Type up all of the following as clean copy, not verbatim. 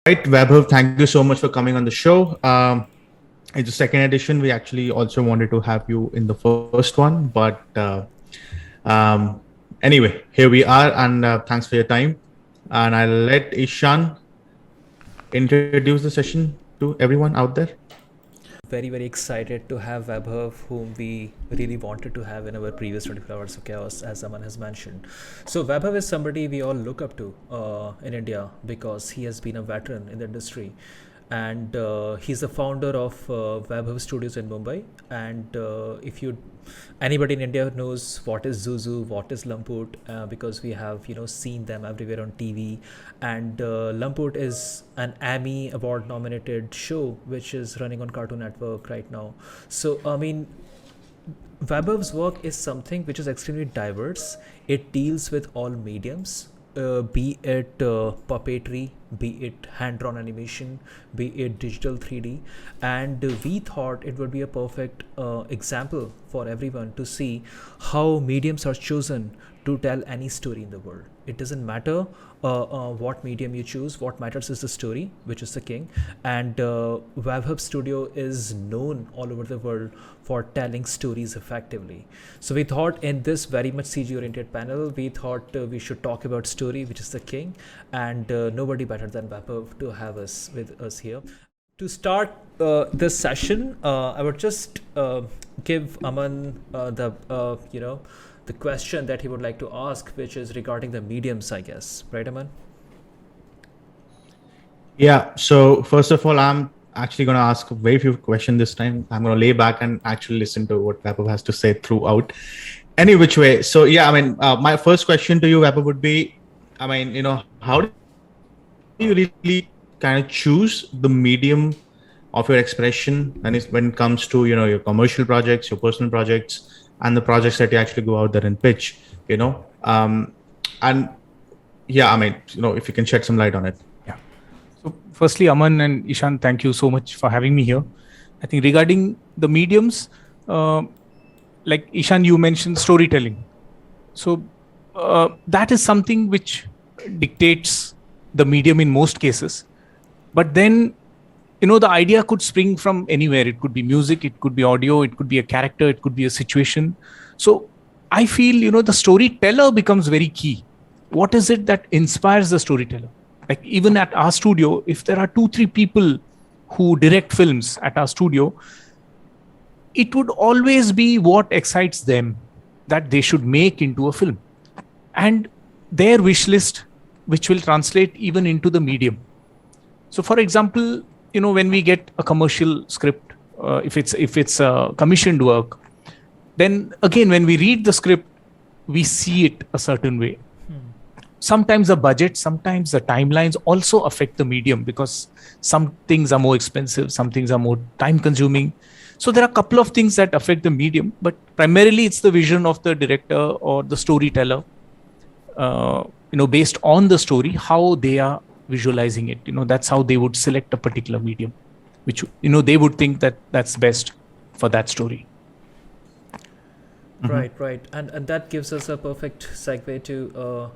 Right, Vaibhav, thank you so much for coming on the show. It's the second edition. We actually also wanted to have you in the first one, but um, anyway, here we are, and thanks for your time. And I'll let Ishan introduce the session to everyone out there. Very excited to have Vaibhav, whom we really wanted to have in our previous 24 Hours of Chaos, as Aman has mentioned. So Vaibhav is somebody we all look up to in India because he has been a veteran in the industry. And he's the founder of Vaibhav Studios in Mumbai. And if you anybody in India knows what is Zuzu, what is Lamput, because we have seen them everywhere on TV. And Lamput is an Emmy award nominated show which is running on Cartoon Network right now. So I mean, Vaibhav's work is something which is extremely diverse. It deals with all mediums, be it puppetry, be it hand-drawn animation, be it digital 3D. And we thought it would be a perfect example for everyone to see how mediums are chosen to tell any story in the world. It doesn't matter what medium you choose. What matters is the story, which is the king. And Vaibhav Studio is known all over the world for telling stories effectively. So we thought in this very much CG oriented panel, we thought we should talk about story, which is the king, and nobody better than Vaibhav to have us with us here. To start this session, I would just give Aman the question that he would like to ask, which is regarding the mediums, I guess. Right, Aman? Yeah. So first of all, I'm actually going to ask a very few questions this time. I'm going to lay back and actually listen to what Vaibhav has to say throughout. Any which way. So yeah, I mean, my first question to you, Vaibhav, would be, I mean, how do you really kind of choose the medium of your expression when it comes to your commercial projects, your personal projects, and the projects that you actually go out there and pitch, and yeah, I mean, if you can shed some light on it. Yeah. So firstly, Aman and Ishan, thank you so much for having me here. I think regarding the mediums, like Ishan, you mentioned storytelling. So that is something which dictates the medium in most cases. But then, the idea could spring from anywhere. It could be music, it could be audio, it could be a character, it could be a situation. So I feel, the storyteller becomes very key. What is it that inspires the storyteller? Like even at our studio, if there are 2-3 people who direct films at our studio, it would always be what excites them that they should make into a film. And their wish list, which will translate even into the medium. So for example, when we get a commercial script, if it's a commissioned work, then again, when we read the script, we see it a certain way. Sometimes the budget, sometimes the timelines also affect the medium because some things are more expensive, some things are more time consuming. So there are a couple of things that affect the medium, but primarily it's the vision of the director or the storyteller, based on the story, how they are visualizing it. That's how they would select a particular medium, which, they would think that that's best for that story. Right. And that gives us a perfect segue to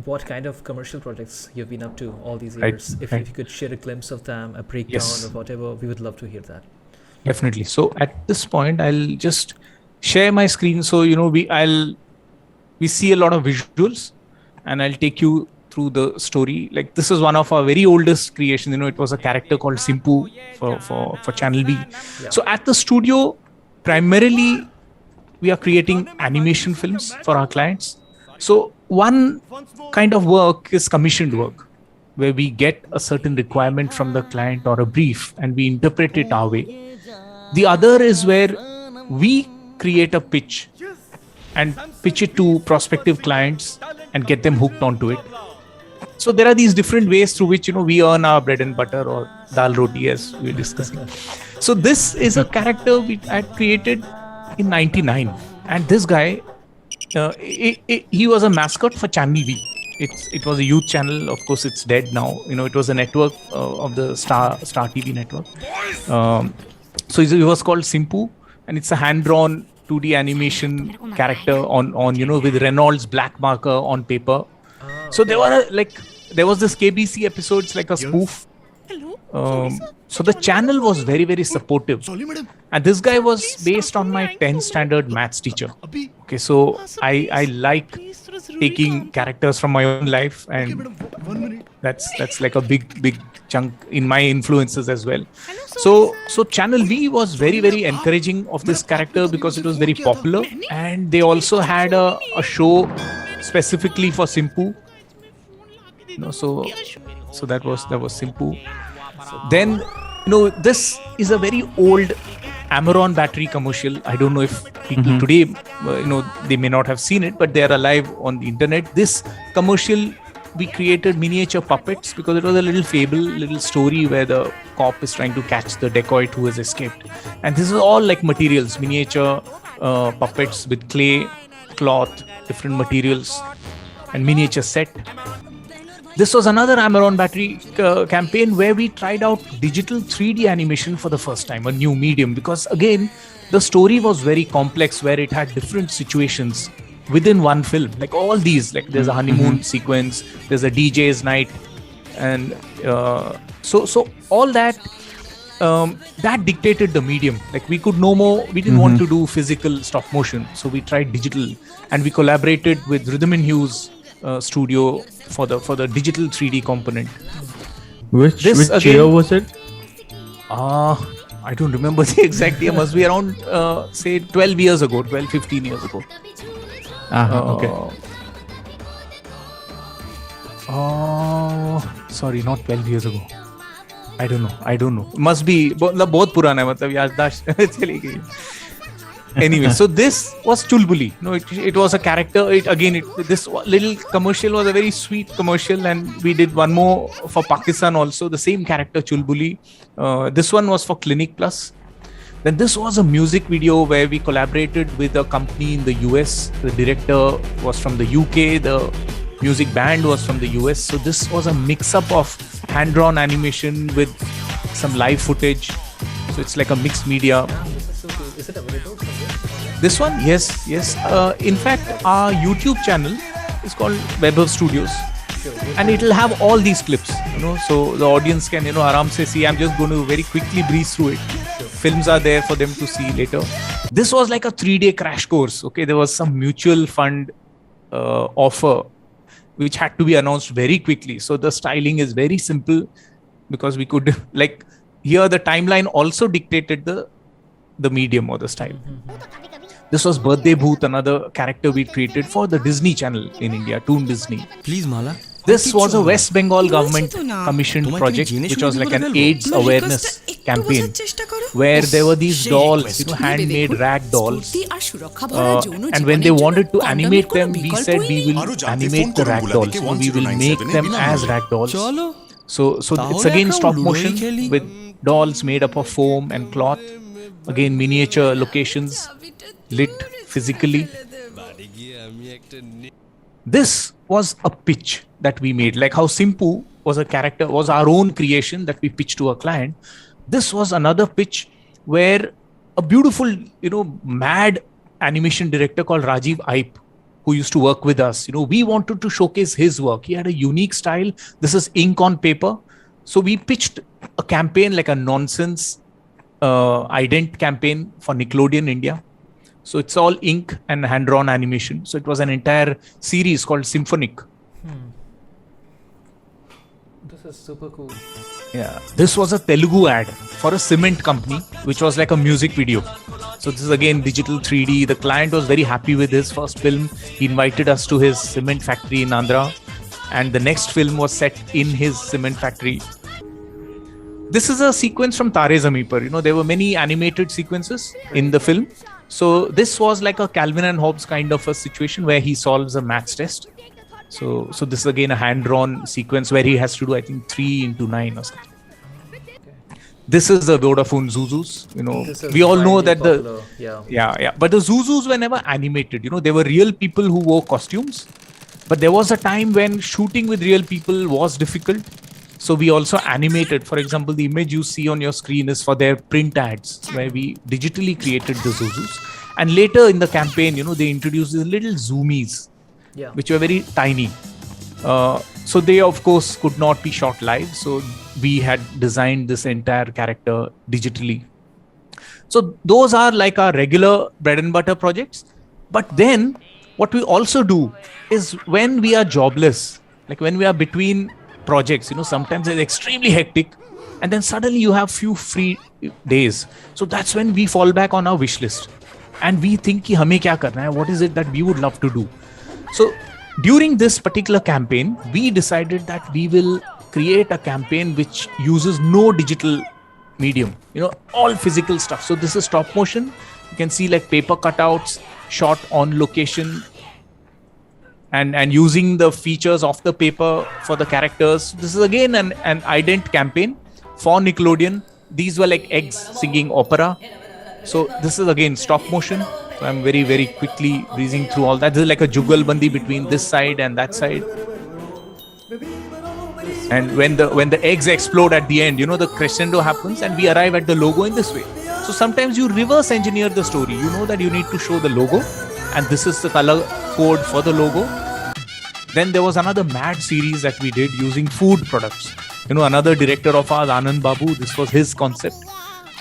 what kind of commercial projects you've been up to all these years. If you could share a glimpse of them, a breakdown or whatever, we would love to hear that. Definitely. So at this point, I'll just share my screen. So, we see a lot of visuals and I'll take you through the story. Like this is one of our very oldest creations. It was a character called Simpu for Channel V. Yeah. So at the studio, primarily, we are creating animation films for our clients. So one kind of work is commissioned work, where we get a certain requirement from the client or a brief and we interpret it our way. The other is where we create a pitch and pitch it to prospective clients and get them hooked onto it. So there are these different ways through which, we earn our bread and butter or dal roti, as we were discussing. So this is a character we had created in 99. And this guy, he was a mascot for Channel V. It was a youth channel. Of course, it's dead now. It was a network of the Star TV network. So he was called Simpu, and it's a hand-drawn 2D animation character on with Reynolds black marker on paper. So there were there was this KBC episodes like a spoof. So the channel was very, very supportive. And this guy was based on my 10th standard maths teacher. Okay, so I like taking characters from my own life, and that's like a big chunk in my influences as well. So Channel V was very, very encouraging of this character because it was very popular, and they also had a show specifically for Simpu. So that was Simpu. Then this is a very old Amaron battery commercial. I don't know if people today, they may not have seen it, but they are alive on the internet. This commercial, we created miniature puppets because it was a little fable, little story where the cop is trying to catch the dacoit who has escaped. And this is all like materials, miniature puppets with clay, cloth, different materials, and miniature set. This was another Amaron battery campaign where we tried out digital 3D animation for the first time, a new medium, because again, the story was very complex where it had different situations within one film. Like all these, like there's a honeymoon sequence, there's a DJ's night, and so all that that dictated the medium. Like we could no more, we didn't want to do physical stop motion, so we tried digital, and we collaborated with Rhythm and Hues studio for the digital 3D component. Which again, year was it? I don't remember the exact year. Must be around say 15 years ago. Okay. Sorry, not 12 years ago. I don't know. Must be बहुत पुराना है, मतलब याददाश्त चली गई. Anyway, so this was Chulbuli. It was a character. This little commercial was a very sweet commercial, and we did one more for Pakistan also. The same character, Chulbuli. This one was for Clinic Plus. Then this was a music video where we collaborated with a company in the US. The director was from the UK. The music band was from the US. So this was a mix-up of hand-drawn animation with some live footage. So it's like a mixed media. Is it available? This one? Yes. In fact, our YouTube channel is called Vaibhav Studios. And it will have all these clips, so the audience can, aram se see. I'm just going to very quickly breeze through it. Films are there for them to see later. This was like a 3-day crash course. Okay, there was some mutual fund offer which had to be announced very quickly. So the styling is very simple because we could here the timeline also dictated the medium or the style. This was Birthday Bhoot, another character we created for the Disney Channel in India, Toon Disney. Please, Mala. This was a West Bengal government commissioned project, which was like an AIDS awareness campaign, where there were these dolls, handmade rag dolls. And when they wanted to animate them, we said we will animate the rag dolls. So we will make them as rag dolls. So it's again stop motion with dolls made up of foam and cloth. Again, miniature locations, lit physically. This was a pitch that we made, like how Simpu was a character, was our own creation that we pitched to a client. This was another pitch where a beautiful, mad animation director called Rajiv Aip, who used to work with us, we wanted to showcase his work. He had a unique style. This is ink on paper. So we pitched a campaign, like a nonsense ident campaign for Nickelodeon India. So it's all ink and hand-drawn animation. So it was an entire series called Symphonic. This is super cool. Yeah. This was a Telugu ad for a cement company, which was like a music video. So this is again digital 3D. The client was very happy with his first film. He invited us to his cement factory in Andhra. And the next film was set in his cement factory. This is a sequence from Tare Zameen Par. There were many animated sequences in the film. So this was like a Calvin and Hobbes kind of a situation where he solves a maths test. So this is again a hand-drawn sequence where he has to do, I think, 3x9 or something. This is the Vodafone Zuzus. We all know that popular. But the Zuzus were never animated. They were real people who wore costumes. But there was a time when shooting with real people was difficult. So we also animated. For example, the image you see on your screen is for their print ads, where we digitally created the Zuzus. And later in the campaign, they introduced these little zoomies, which were very tiny. So they of course could not be shot live. So we had designed this entire character digitally. So those are like our regular bread and butter projects. But then what we also do is when we are jobless, like when we are between projects, sometimes it's extremely hectic and then suddenly you have few free days. So that's when we fall back on our wish list and we think ki hame kya karna hai, what is it that we would love to do. So during this particular campaign, we decided that we will create a campaign which uses no digital medium, all physical stuff. So this is stop motion. You can see like paper cutouts shot on location and using the features of the paper for the characters. This is again an ident campaign for Nickelodeon. These were like eggs singing opera. So this is again stop motion. So I'm very, very quickly breezing through all that. This is like a jugalbandi between this side and that side. And when the eggs explode at the end, the crescendo happens and we arrive at the logo in this way. So sometimes you reverse engineer the story. You know that you need to show the logo and this is the color code for the logo. Then there was another mad series that we did using food products. Another director of ours, Anand Babu, this was his concept.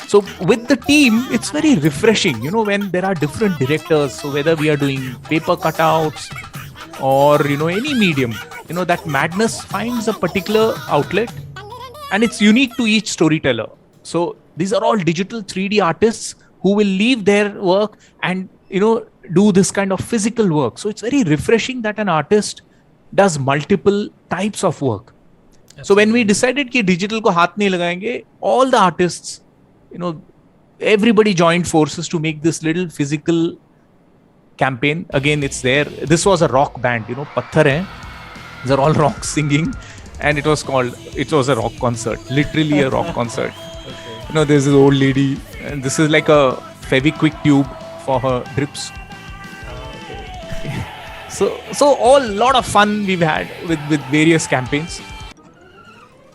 So with the team, it's very refreshing, when there are different directors. So whether we are doing paper cutouts or, any medium, that madness finds a particular outlet and it's unique to each storyteller. So these are all digital 3D artists who will leave their work and, do this kind of physical work. So it's very refreshing that an artist does multiple types of work. Absolutely. So when we decided कि digital को हाथ नहीं लगाएंगे, all the artists, everybody joined forces to make this little physical campaign. Again, it's there. This was a rock band, Patthar hai. These are all rock singing. And it was a rock concert, literally a rock concert. Okay. There's this old lady and this is like a Fevikwik tube for her drips. Okay. So all lot of fun we've had with various campaigns.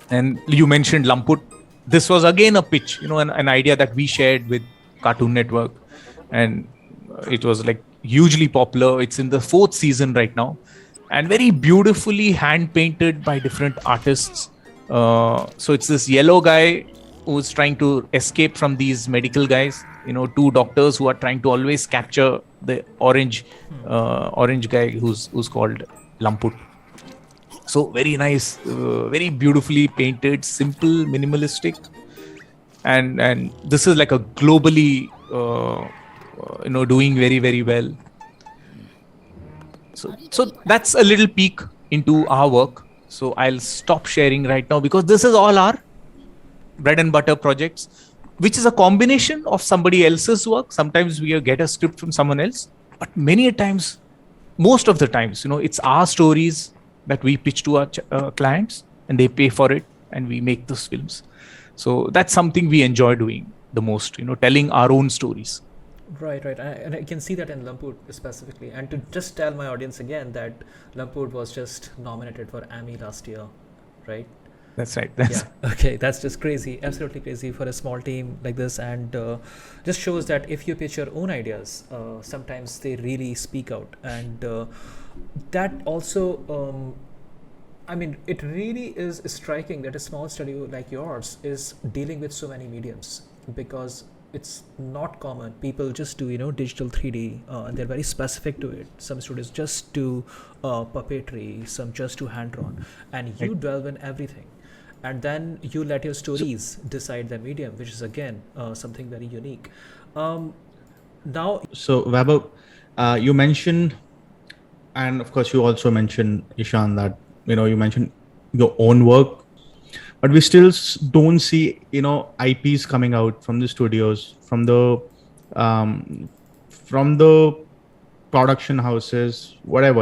And you mentioned Lamput. This was again a pitch, an idea that we shared with Cartoon Network. And it was like hugely popular. It's in the 4th season right now. And very beautifully hand painted by different artists. So it's this yellow guy who's trying to escape from these medical guys. 2 doctors who are trying to always capture the orange guy who's called Lamput. So very nice, very beautifully painted, simple, minimalistic, and this is like a globally, doing very, very well. So that's a little peek into our work. So I'll stop sharing right now because this is all our bread and butter projects, which is a combination of somebody else's work. Sometimes we get a script from someone else, but most of the times, it's our stories that we pitch to our clients and they pay for it and we make those films. So that's something we enjoy doing the most, telling our own stories. Right. And I can see that in Lamput specifically. And to just tell my audience again that Lamput was just nominated for Emmy last year, right? That's right. Okay, that's just crazy. Absolutely crazy for a small team like this. And just shows that if you pitch your own ideas, sometimes they really speak out. And that also, it really is striking that a small studio like yours is dealing with so many mediums because it's not common. People just do, digital 3D and they're very specific to it. Some studios just do puppetry, some just do hand-drawn, and you delve in everything. And then you let your stories decide the medium, which is again something very unique. Now, so Vaibhav, you mentioned, and of course you also mentioned, Ishan, that you mentioned your own work, but we still don't see IPs coming out from the studios, from the production houses, whatever.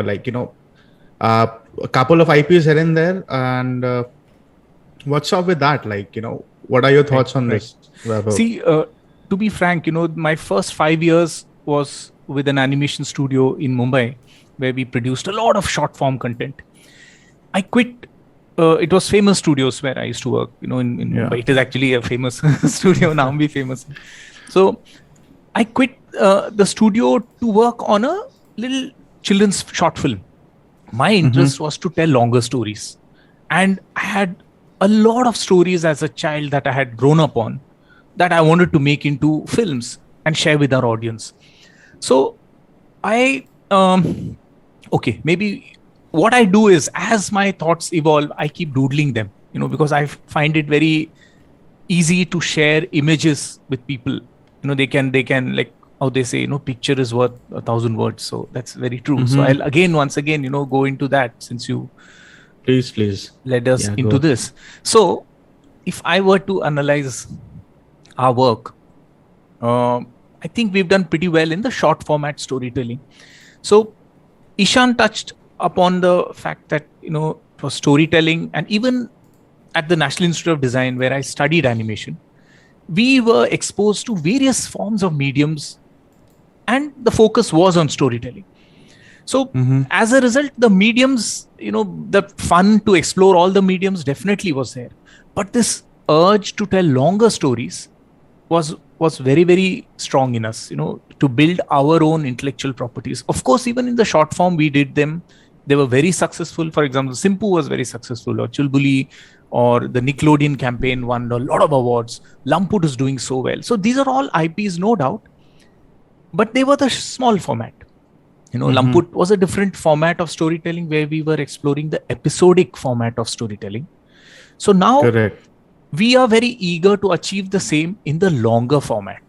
A couple of IPs here and there, and what's up with that? What are your thoughts on this, Vaibhav? See, to be frank, my first 5 years was with an animation studio in Mumbai, where we produced a lot of short form content. I quit. It was Famous Studios where I used to work, in Mumbai. It is actually a famous studio, now be famous. So I quit the studio to work on a little children's short film. my interest was to tell longer stories. And I had a lot of stories as a child that I had grown up on that I wanted to make into films and share with our audience. So okay, maybe what I do is, as my thoughts evolve, I keep doodling them, because I find it very easy to share images with people. They can like how they say, picture is worth 1,000 words. So that's very true. So I'll once again, go into that, since you Please. led us Yeah, into go. this. So if I were to analyze our work, I think we've done pretty well in the short format storytelling. So Ishan touched upon the fact that, for storytelling, and even at the National Institute of Design, where I studied animation, we were exposed to various forms of mediums, and the focus was on storytelling. So as a result, the mediums, the fun to explore all the mediums definitely was there. But this urge to tell longer stories was very, very strong in us, to build our own intellectual properties. Of course, even in the short form, we did them. They were very successful. For example, Simpu was very successful, or Chulbuli, or the Nickelodeon campaign won a lot of awards. Lamput is doing so well. So these are all IPs, no doubt, but they were the small format. Lamput was a different format of storytelling, where we were exploring the episodic format of storytelling. So now Correct. we are very eager to achieve the same in the longer format.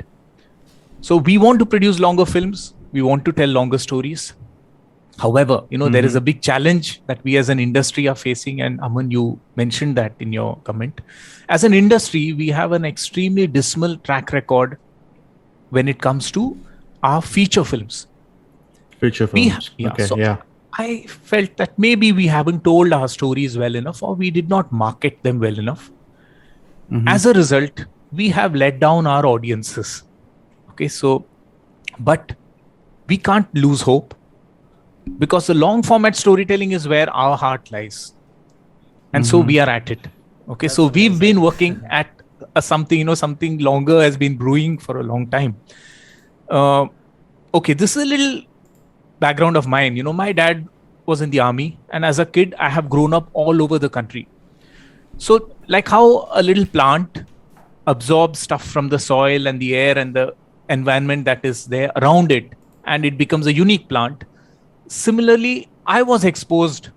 So we want to produce longer films. We want to tell longer stories. However, there is a big challenge that we as an industry are facing. And Aman, you mentioned that in your comment. As an industry, we have an extremely dismal track record when it comes to our feature films. Feature films. I felt that maybe we haven't told our stories well enough, or we did not market them well enough. As a result, we have let down our audiences. Okay, but we can't lose hope, because the long format storytelling is where our heart lies. And so we are at it. Okay, That's so we've amazing. been working at something longer has been brewing for a long time. Okay, this is a little background of mine. My dad was in the army, and as a kid, I have grown up all over the country. So like how a little plant absorbs stuff from the soil and the air and the environment that is there around it, and it becomes a unique plant. Similarly, I was exposed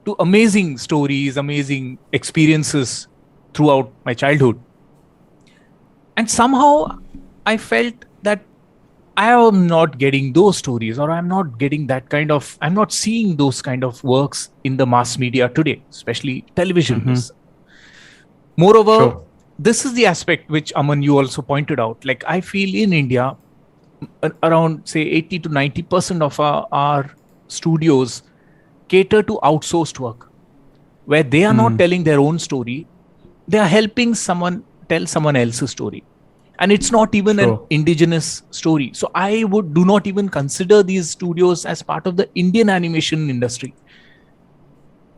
to amazing stories, amazing experiences throughout my childhood. And somehow I felt that I am not getting those stories, or I'm not getting I'm not seeing those kind of works in the mass media today, especially television. Moreover, this is the aspect which, Aman, you also pointed out. Like, I feel in India, around say 80 to 90% of our studios cater to outsourced work, where they are not telling their own story. They are helping someone tell someone else's story. And it's not even an indigenous story. So I do not even consider these studios as part of the Indian animation industry.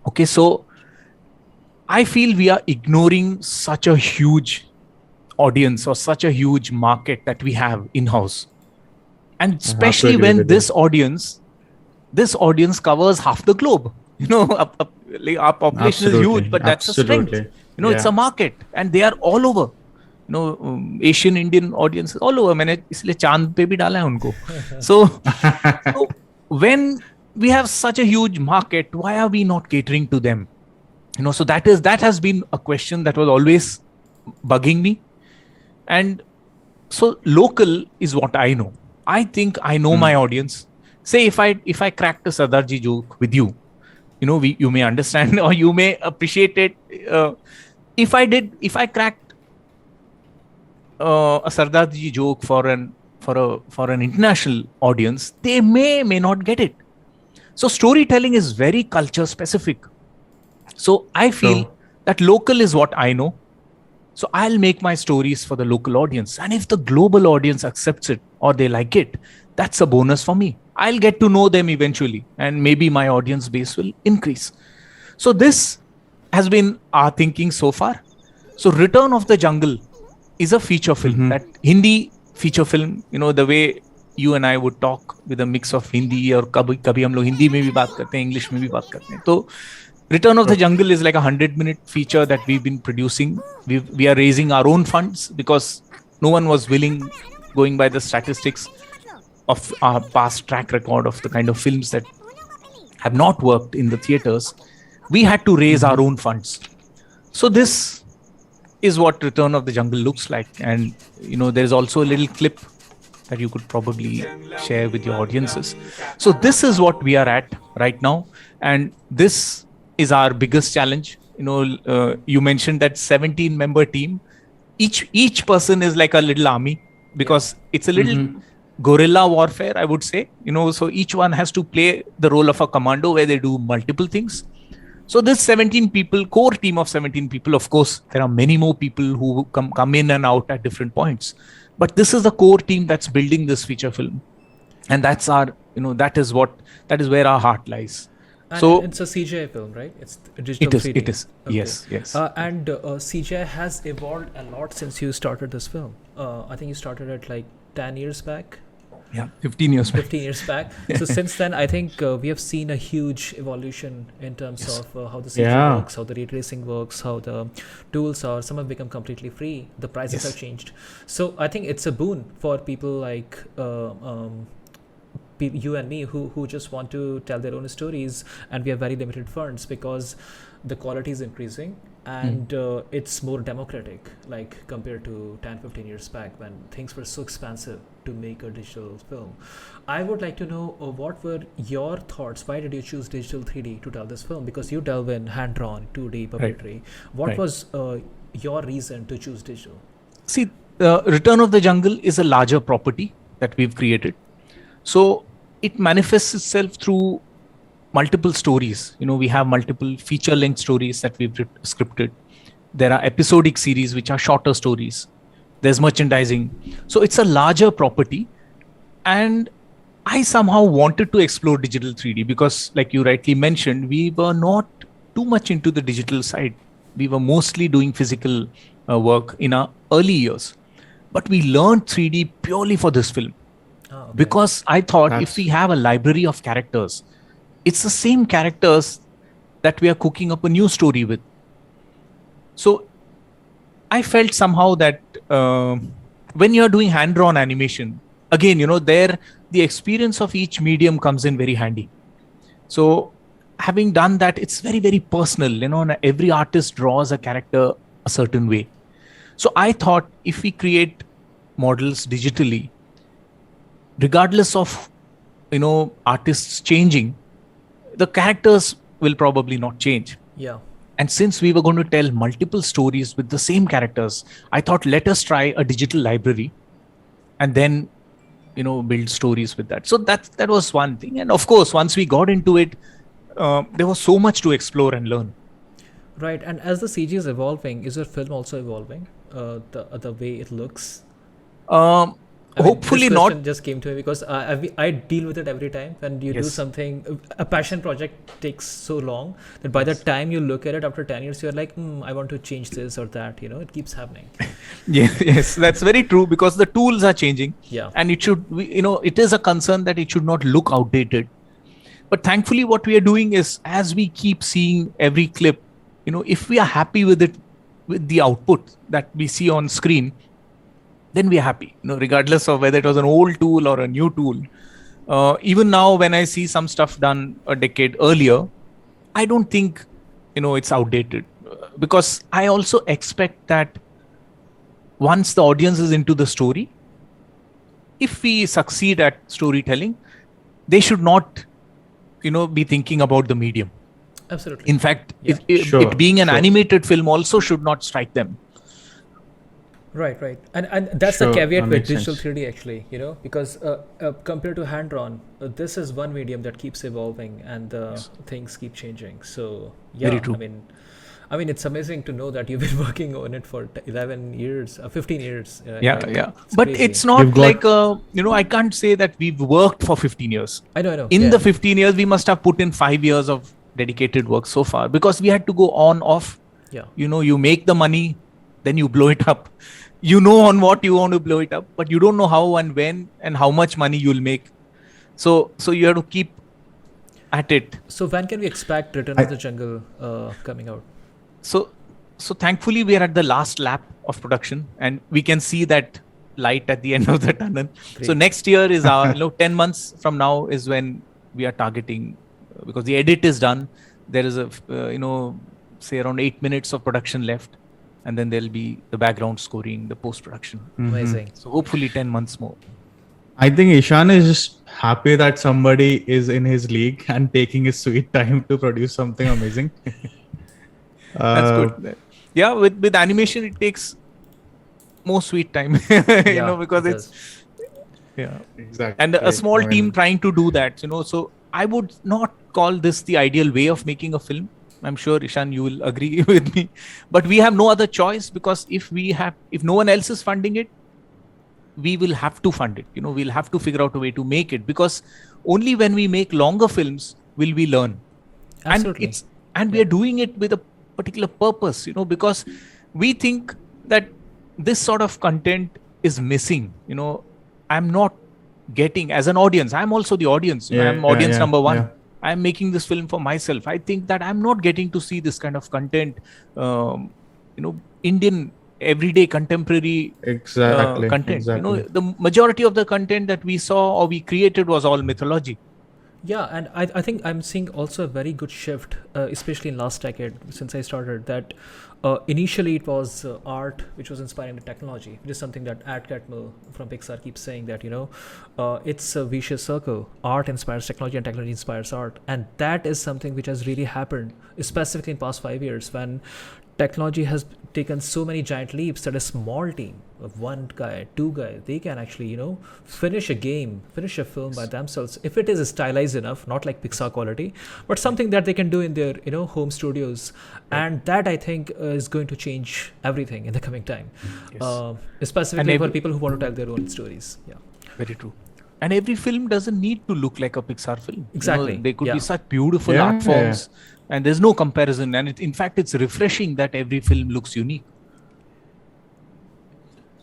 Okay, so I feel we are ignoring such a huge audience, or such a huge market that we have in-house. And especially when this audience covers half the globe. Our population is huge, but that's a strength. It's a market, and they are all over. Asian Indian audiences all over. मैंने इसलिए चांद पे भी डाला है उनको. So when we have such a huge market, why are we not catering to them? So that has been a question that was always bugging me. And so local is what I know. I think I know my audience. Say if I cracked a Sardarji joke with you, you may understand, or you may appreciate it. If I cracked a Sardarji joke for an international audience, they may not get it. So storytelling is very culture specific. So I feel that local is what I know. So I'll make my stories for the local audience. And if the global audience accepts it, or they like it, that's a bonus for me. I'll get to know them eventually, and maybe my audience base will increase. So this has been our thinking so far. So Return of the Jungle is a feature film, that Hindi feature film, the way you and I would talk with a mix of Hindi और कभी हम लोग हिंदी में भी बात करते हैं, English में भी बात करते हैं. तो Return of the Jungle is like a 100-minute feature that we've been producing. We are raising our own funds because no one was willing, going by the statistics of our past track record of the kind of films that have not worked in the theaters. We had to raise our own funds. So this is what Return of the Jungle looks like. And, there's also a little clip that you could probably share with your audiences. So this is what we are at right now. And this is our biggest challenge. You mentioned that 17-member team. Each person is like a little army because it's a little guerrilla warfare, I would say. So each one has to play the role of a commando where they do multiple things. So this 17 people, core team of 17 people, of course, there are many more people who come in and out at different points. But this is the core team that's building this feature film. And that's our, that is where our heart lies. And so it's a CGI film, right? It's digital 3D. It is. Okay. Yes. And CGI has evolved a lot since you started this film. I think you started it like 10 years back. Yeah, 15 years back. 15 years back. So since then, I think we have seen a huge evolution in terms of how the CGI works, how the ray tracing works, how the tools are. Some have become completely free. The prices have changed. So I think it's a boon for people like you and me who just want to tell their own stories, and we have very limited funds because the quality is increasing and it's more democratic, like compared to 10-15 years back when things were so expensive to make a digital film. I would like to know what were your thoughts? Why did you choose digital 3D to tell this film? Because you delve in hand-drawn 2D puppetry. What was your reason to choose digital? See, Return of the Jungle is a larger property that we've created. So it manifests itself through multiple stories. We have multiple feature-length stories that we've scripted. There are episodic series which are shorter stories. There's merchandising. So it's a larger property. And I somehow wanted to explore digital 3D because, like you rightly mentioned, we were not too much into the digital side. We were mostly doing physical work in our early years. But we learned 3D purely for this film. Because I thought if we have a library of characters, it's the same characters that we are cooking up a new story with. So I felt somehow that when you're doing hand-drawn animation, again, there the experience of each medium comes in very handy. So having done that, it's very, very personal. Every artist draws a character a certain way. So I thought if we create models digitally, regardless of artists changing, the characters will probably not change. Yeah. And since we were going to tell multiple stories with the same characters, I thought let us try a digital library and then build stories with that. So that was one thing. And of course, once we got into it, there was so much to explore and learn. Right. And as the CG is evolving, is your film also evolving? The way it looks? Hopefully this not. Just came to me because I deal with it every time. When you do something, a passion project takes so long that by the time you look at it after 10 years, you're like, I want to change this or that. It keeps happening. Yes, that's very true because the tools are changing. Yeah. And it should, it is a concern that it should not look outdated. But thankfully, what we are doing is as we keep seeing every clip, if we are happy with it, with the output that we see on screen, then we are happy, regardless of whether it was an old tool or a new tool. Even now, when I see some stuff done a decade earlier, I don't think, it's outdated. Because I also expect that once the audience is into the story, if we succeed at storytelling, they should not, be thinking about the medium. Absolutely. In fact, it being an animated film also should not strike them. Right. And that's the caveat with digital 3D actually, because compared to hand-drawn, this is one medium that keeps evolving and things keep changing. So yeah, very true. I mean, it's amazing to know that you've been working on it for 11 years, 15 years. Yeah. But crazy. It's not like, I can't say that we've worked for 15 years. I know. In the 15 years, we must have put in 5 years of dedicated work so far because we had to go on, off. Yeah. You make the money, then you blow it up. you know on what you want to blow it up, but you don't know how and when and how much money you'll make. So you have to keep at it. So when can we expect Return of the Jungle coming out? So thankfully we are at the last lap of production, and we can see that light at the end of the tunnel. Great. So next year is our 10 months from now is when we are targeting, because the edit is done. There is a say around 8 minutes of production left, and then there'll be the background scoring, the post production. Amazing. So hopefully 10 months more. I think Ishan is just happy that somebody is in his league and taking his sweet time to produce something amazing. That's good. Yeah, with animation it takes more sweet time, because it's exactly. and a small team trying to do that. So I would not call this the ideal way of making a film. I'm sure Ishan, you will agree with me. But we have no other choice, because if no one else is funding it, we will have to fund it. We'll have to figure out a way to make it, because only when we make longer films will we learn. Absolutely. And we are doing it with a particular purpose, because we think that this sort of content is missing. I'm not getting, as an audience, I'm also the audience. I'm audience number one. Yeah. I'm making this film for myself. I think that I'm not getting to see this kind of content, Indian everyday contemporary content. Exactly. The majority of the content that we saw or we created was all mythology. Yeah, and I think I'm seeing also a very good shift, especially in last decade since I started, that initially it was art which was inspiring the technology, which is something that Ed Catmull from Pixar keeps saying, that it's a vicious circle. Art inspires technology and technology inspires art, and that is something which has really happened, specifically in past 5 years, when technology has taken so many giant leaps that a small team of 1 guy, 2 guys, they can actually finish a game, finish a film by themselves, if it is stylized enough, not like Pixar quality, but something that they can do in their home studios. And that, I think, is going to change everything in the coming time. Specifically for people who want to tell their own stories. Yeah, very true. And every film doesn't need to look like a Pixar film. Exactly. They could be such beautiful art forms. And there's no comparison. And in fact, it's refreshing that every film looks unique.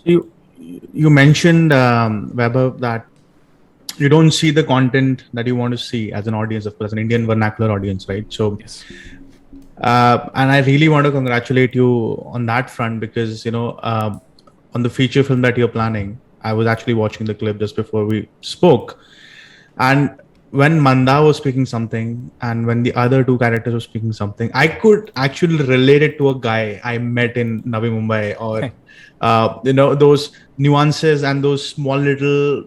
You mentioned, Weber, that you don't see the content that you want to see as an audience, of course, an Indian vernacular audience, right? So, yes. And I really want to congratulate you on that front, because, on the feature film that you're planning, I was actually watching the clip just before we spoke. And when Manda was speaking something and when the other 2 characters were speaking something, I could actually relate it to a guy I met in Navi Mumbai, or, those nuances and those small little,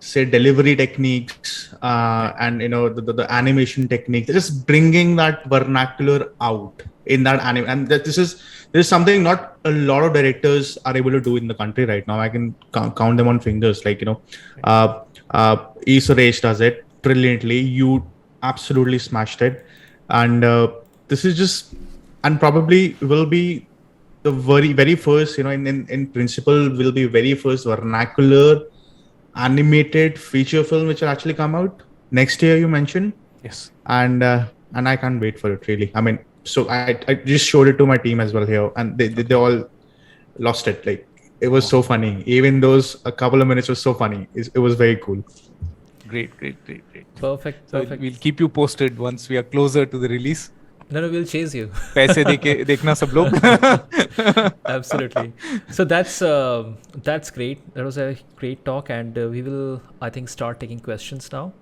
say delivery techniques, and, the animation techniques, just bringing that vernacular out in that anime. And that this is something not a lot of directors are able to do in the country right now. I can count them on fingers, like, E. Suresh does it brilliantly. You absolutely smashed it. And this is just, and probably will be the very first, in principle, will be very first vernacular animated feature film which will actually come out next year, you mentioned. Yes. And I can't wait for it, really. I mean, so I just showed it to my team as well here, and they all lost it. Like, it was so funny. Even those a couple of minutes was so funny. It was very cool. Great. Perfect. So we'll keep you posted once we are closer to the release. No, we'll chase you. पैसे देके देखना सब लोग. Absolutely. So that's great. That was a great talk, and we will, I think, start taking questions now.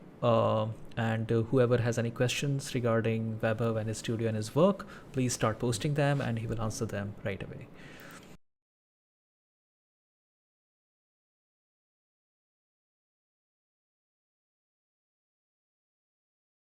And whoever has any questions regarding Weber and his studio and his work, please start posting them, and he will answer them right away.